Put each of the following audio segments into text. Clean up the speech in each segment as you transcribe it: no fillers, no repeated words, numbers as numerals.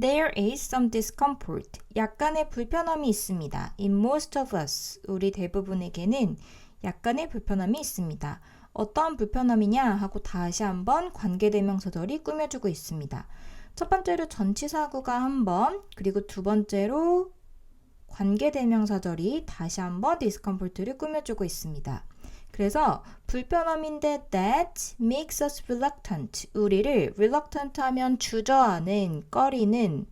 There is some discomfort. 약간의 불편함이 있습니다. In most of us. 우리 대부분에게는 약간의 불편함이 있습니다. 어떠한 불편함이냐 하고 다시 한번 관계대명사절이 꾸며주고 있습니다. 첫 번째로 전치사구가 한 번, 그리고 두 번째로 관계대명사절이 다시 한번 discomfort를 꾸며주고 있습니다. 그래서 불편함인데 that makes us reluctant. 우리를 reluctant 하면 주저하는, 꺼리는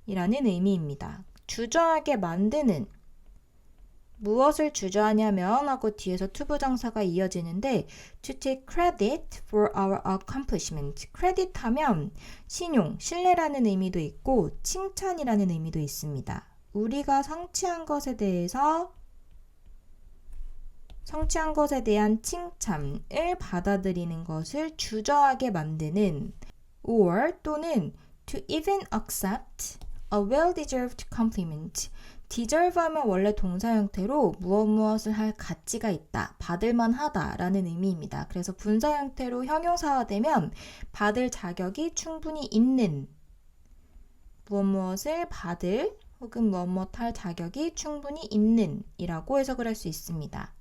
이라는 의미입니다. 주저하게 만드는. 무엇을 주저하냐면 하고 뒤에서 투부정사가 이어지는데 to take credit for our accomplishment. credit 하면 신용, 신뢰라는 의미도 있고 칭찬이라는 의미도 있습니다. 우리가 성취한 것에 대한 칭찬을 받아들이는 것을 주저하게 만드는 or 또는 to even accept a well-deserved compliment. deserve 하면 원래 동사 형태로 무엇을 할 가치가 있다, 받을만 하다 라는 의미입니다. 그래서 분사 형태로 형용사화되면 받을 자격이 충분히 있는 무엇을 받을 혹은 무엇 할 자격이 충분히 있는 이라고 해석을 할 수 있습니다.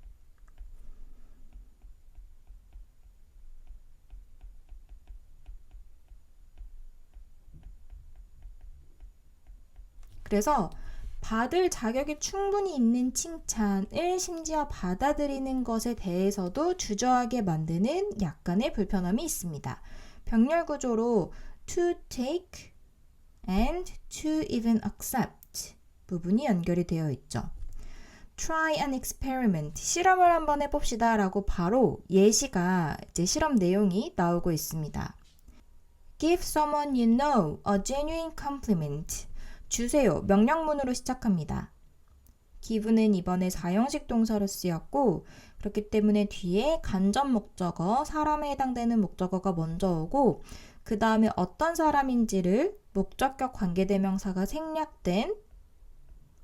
그래서 받을 자격이 충분히 있는 칭찬을 심지어 받아들이는 것에 대해서도 주저하게 만드는 약간의 불편함이 있습니다. 병렬 구조로 to take and to even accept 부분이 연결이 되어 있죠. Try an experiment. 실험을 한번 해봅시다 라고 바로 예시가 이제 실험 내용이 나오고 있습니다. Give someone you know a genuine compliment. 주세요. 명령문으로 시작합니다. give는 이번에 4형식 동사로 쓰였고 그렇기 때문에 뒤에 간접 목적어, 사람에 해당되는 목적어가 먼저 오고 그 다음에 어떤 사람인지를 목적격 관계대명사가 생략된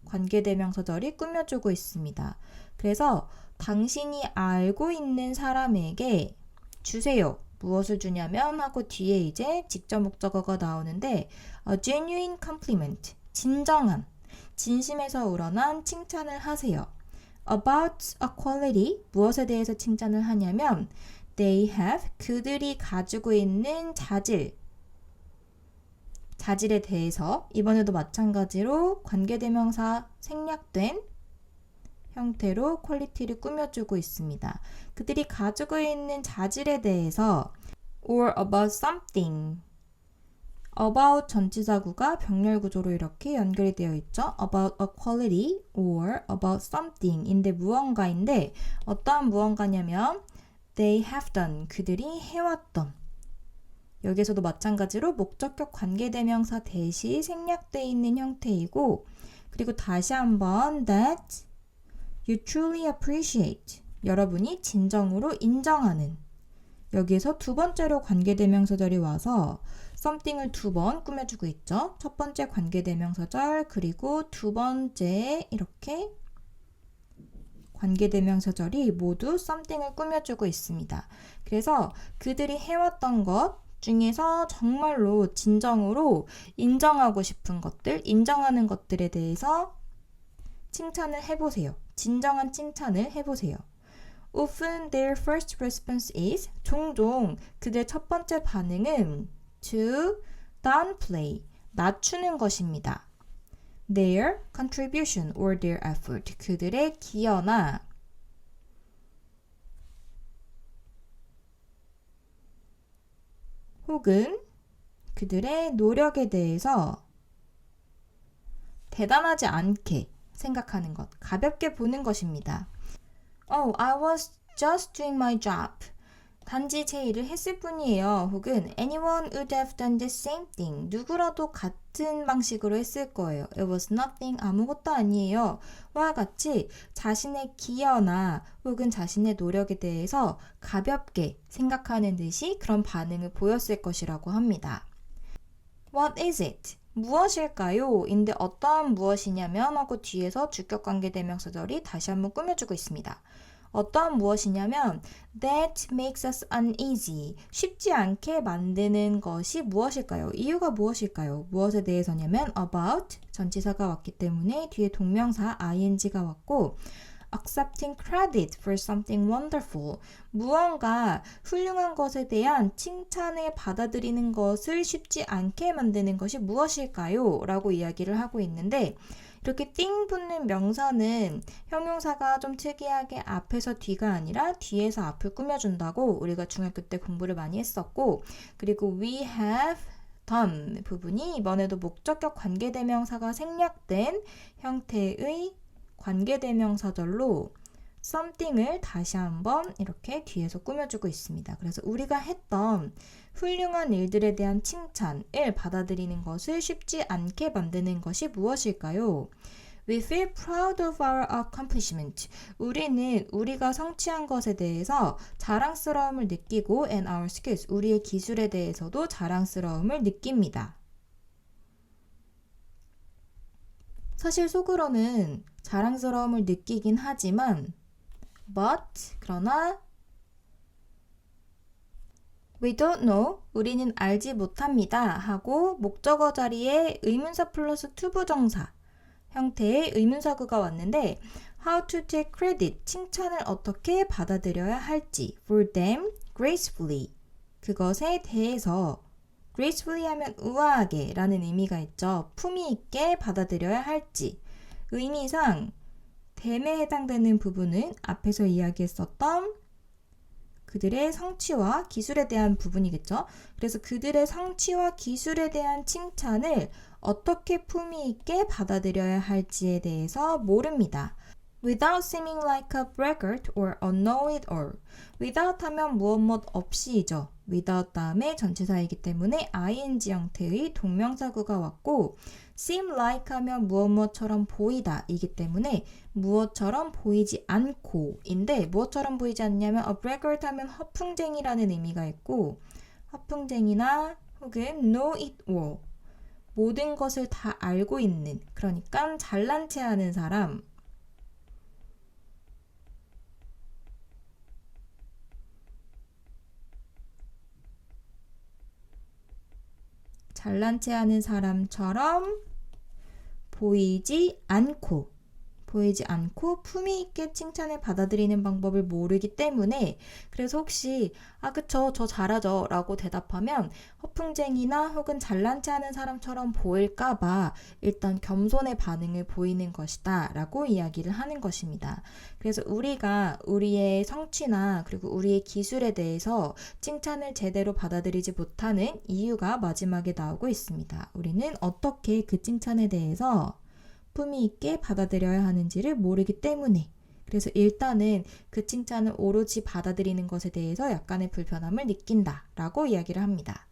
관계대명사절이 꾸며주고 있습니다. 그래서 당신이 알고 있는 사람에게 주세요. 무엇을 주냐면 하고 뒤에 이제 직접 목적어가 나오는데 a genuine compliment, 진정한, 진심에서 우러난 칭찬을 하세요. About a quality, 무엇에 대해서 칭찬을 하냐면 they have, 그들이 가지고 있는 자질에 대해서 이번에도 마찬가지로 관계대명사 생략된 형태로 퀄리티를 꾸며주고 있습니다. 그들이 가지고 있는 자질에 대해서 or about something. about 전치사구가 병렬 구조로 이렇게 연결이 되어 있죠. about a quality or about something 인데 무언가인데 어떠한 무언가냐면 they have done. 그들이 해왔던. 여기서도 마찬가지로 목적격 관계대명사 대시 생략되어 있는 형태이고 그리고 다시 한번 that you truly appreciate. 여러분이 진정으로 인정하는. 여기에서 두 번째로 관계대명사절이 와서 something을 두 번 꾸며주고 있죠. 첫 번째 관계대명사절 그리고 두 번째 이렇게 관계대명사절이 모두 something을 꾸며주고 있습니다. 그래서 그들이 해왔던 것 중에서 정말로 진정으로 인정하고 싶은 것들, 인정하는 것들에 대해서 칭찬을 해보세요. 진정한 칭찬을 해보세요. Often their first response is 종종 그들의 첫 번째 반응은 to downplay, 낮추는 것입니다. Their contribution or their effort, 그들의 기여나 혹은 그들의 노력에 대해서 대단하지 않게 생각하는 것, 가볍게 보는 것입니다. Oh, I was just doing my job. 단지 제 일을 했을 뿐이에요. 혹은 anyone would have done the same thing. 누구라도 같은 방식으로 했을 거예요. It was nothing. 아무것도 아니에요. 와 같이 자신의 기여나 혹은 자신의 노력에 대해서 가볍게 생각하는 듯이 그런 반응을 보였을 것이라고 합니다. What is it? 무엇일까요? 인데 어떠한 무엇이냐면 하고 뒤에서 주격관계대명사절이 다시 한번 꾸며주고 있습니다. 어떠한 무엇이냐면 that makes us uneasy. 쉽지 않게 만드는 것이 무엇일까요? 이유가 무엇일까요? 무엇에 대해서냐면 about 전치사가 왔기 때문에 뒤에 동명사 ing가 왔고 accepting credit for something wonderful. 무언가 훌륭한 것에 대한 칭찬을 받아들이는 것을 쉽지 않게 만드는 것이 무엇일까요? 라고 이야기를 하고 있는데 이렇게 띵 붙는 명사는 형용사가 좀 특이하게 앞에서 뒤가 아니라 뒤에서 앞을 꾸며준다고 우리가 중학교 때 공부를 많이 했었고 그리고 we have done 부분이 이번에도 목적격 관계대명사가 생략된 형태의 관계대명사절로 something을 다시 한번 이렇게 뒤에서 꾸며주고 있습니다. 그래서 우리가 했던 훌륭한 일들에 대한 칭찬을 받아들이는 것을 쉽지 않게 만드는 것이 무엇일까요? We feel proud of our accomplishment. 우리는 우리가 성취한 것에 대해서 자랑스러움을 느끼고 and our skills, 우리의 기술에 대해서도 자랑스러움을 느낍니다. 사실 속으로는 자랑스러움을 느끼긴 하지만 그러나 we don't know, 우리는 알지 못합니다 하고 목적어 자리에 의문사 플러스 투부정사 형태의 의문사구가 왔는데 how to take credit, 칭찬을 어떻게 받아들여야 할지 for them gracefully, 그것에 대해서 gracefully 하면 우아하게 라는 의미가 있죠. 품위 있게 받아들여야 할지 의미상 them에 해당되는 부분은 앞에서 이야기했었던 그들의 성취와 기술에 대한 부분이겠죠. 그래서 그들의 성취와 기술에 대한 칭찬을 어떻게 품위 있게 받아들여야 할지에 대해서 모릅니다. Without seeming like a braggart or a know-it-all. Without 하면 무엇 없이이죠. Without 다음에 전치사이기 때문에 ing 형태의 동명사구가 왔고 seem like 하면 무엇처럼 보이다 이기 때문에 무엇처럼 보이지 않고인데 무엇처럼 보이지 않냐면 a braggart 하면 허풍쟁이라는 의미가 있고 허풍쟁이나 혹은 know-it-all 모든 것을 다 알고 있는 그러니까 잘난 체 하는 사람 잘난 체 하는 사람처럼 보이지 않고 품위 있게 칭찬을 받아들이는 방법을 모르기 때문에 그래서 혹시 그쵸 저 잘하죠 라고 대답하면 허풍쟁이나 혹은 잘난 체 하는 사람처럼 보일까봐 일단 겸손의 반응을 보이는 것이다 라고 이야기를 하는 것입니다. 그래서 우리가 우리의 성취나 그리고 우리의 기술에 대해서 칭찬을 제대로 받아들이지 못하는 이유가 마지막에 나오고 있습니다. 우리는 어떻게 그 칭찬에 대해서 품위 있게 받아들여야 하는지를 모르기 때문에 그래서 일단은 그 칭찬을 오로지 받아들이는 것에 대해서 약간의 불편함을 느낀다 라고 이야기를 합니다.